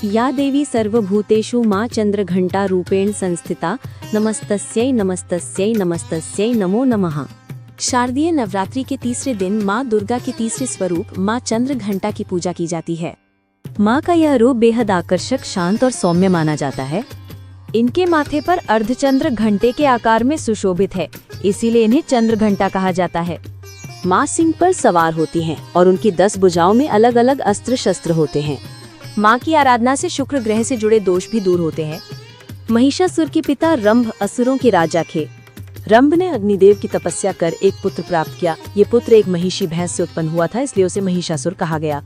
या देवी सर्वभूतेषु माँ चंद्रघंटा रूपेण संस्थिता नमस्तस्यै नमस्तस्यै नमस्तस्यै नमो नमः। शारदीय नवरात्रि के तीसरे दिन माँ दुर्गा के तीसरे स्वरूप माँ चंद्रघंटा की पूजा की जाती है। माँ का यह रूप बेहद आकर्षक, शांत और सौम्य माना जाता है। इनके माथे पर अर्धचंद्र घंटे के आकार में सुशोभित है, इसीलिए इन्हें चंद्रघंटा कहा जाता है। माँ सिंह पर सवार होती हैं और उनकी 10 भुजाओं में अलग अलग अस्त्र शस्त्र होते हैं। माँ की आराधना से शुक्र ग्रह से जुड़े दोष भी दूर होते हैं। महिषासुर के पिता रंभ असुरों के राजा थे। रंभ ने अग्निदेव की तपस्या कर एक पुत्र प्राप्त किया। ये पुत्र एक महिषी भैंस से उत्पन्न हुआ था, इसलिए उसे महिषासुर कहा गया।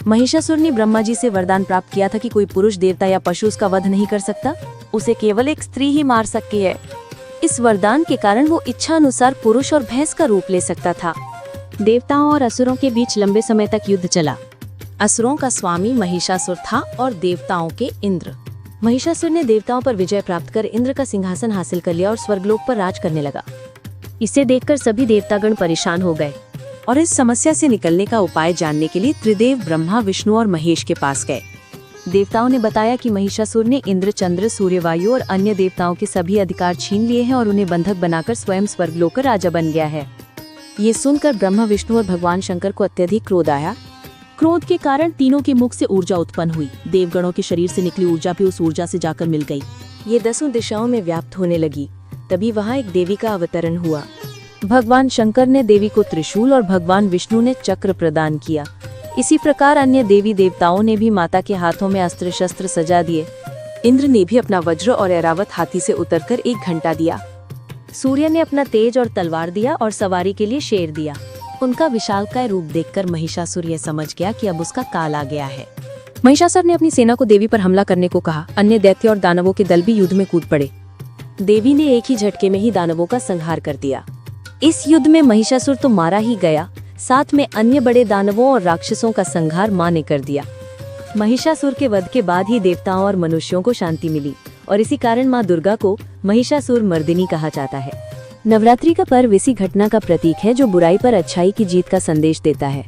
महिषासुर ने ब्रह्मा जी से वरदान प्राप्त किया था कि कोई पुरुष, देवता या पशु उसका वध नहीं कर सकता, उसे केवल एक स्त्री ही मार सकती है। इस वरदान के कारण वो इच्छा अनुसार पुरुष और भैंस का रूप ले सकता था। देवताओं और असुरों के बीच लंबे समय तक युद्ध चला। असुरों का स्वामी महिषासुर था और देवताओं के इंद्र। महिषासुर ने देवताओं पर विजय प्राप्त कर इंद्र का सिंहासन हासिल कर लिया और स्वर्गलोक पर राज करने लगा। इसे देखकर सभी देवतागण परेशान हो गए और इस समस्या से निकलने का उपाय जानने के लिए त्रिदेव ब्रह्मा, विष्णु और महेश के पास गए। देवताओं ने बताया कि महिषासुर ने इंद्र, चंद्र, सूर्य, वायु और अन्य देवताओं के सभी अधिकार छीन लिए हैं और उन्हें बंधक बनाकर स्वयं स्वर्गलोक का राजा बन गया है। ये सुनकर ब्रह्मा, विष्णु और भगवान शंकर को अत्यधिक क्रोध आया। क्रोध के कारण तीनों के मुख से ऊर्जा उत्पन्न हुई। देवगणों के शरीर से निकली ऊर्जा भी उस ऊर्जा से जाकर मिल गई। ये 10 दिशाओं में व्याप्त होने लगी। तभी वहाँ एक देवी का अवतरण हुआ। भगवान शंकर ने देवी को त्रिशूल और भगवान विष्णु ने चक्र प्रदान किया। इसी प्रकार अन्य देवी देवताओं ने भी माता के हाथों में अस्त्र शस्त्र सजा दिए। इंद्र ने भी अपना वज्र और ऐरावत हाथी से उतरकर एक घंटा दिया। सूर्य ने अपना तेज और तलवार दिया और सवारी के लिए शेर दिया। उनका विशालकाय रूप देखकर महिषासुर यह समझ गया कि अब उसका काल आ गया है। महिषासुर ने अपनी सेना को देवी पर हमला करने को कहा। अन्य दैत्य और दानवों के दल भी युद्ध में कूद पड़े। देवी ने एक ही झटके में ही दानवों का संहार कर दिया। इस युद्ध में महिषासुर तो मारा ही गया, साथ में अन्य बड़े दानवों और राक्षसों का संहार माँ ने कर दिया। महिषासुर के वध के बाद ही देवताओं और मनुष्यों को शांति मिली और इसी कारण माँ दुर्गा को महिषासुर मर्दिनी कहा जाता है। नवरात्रि का पर्व इसी घटना का प्रतीक है जो बुराई पर अच्छाई की जीत का संदेश देता है।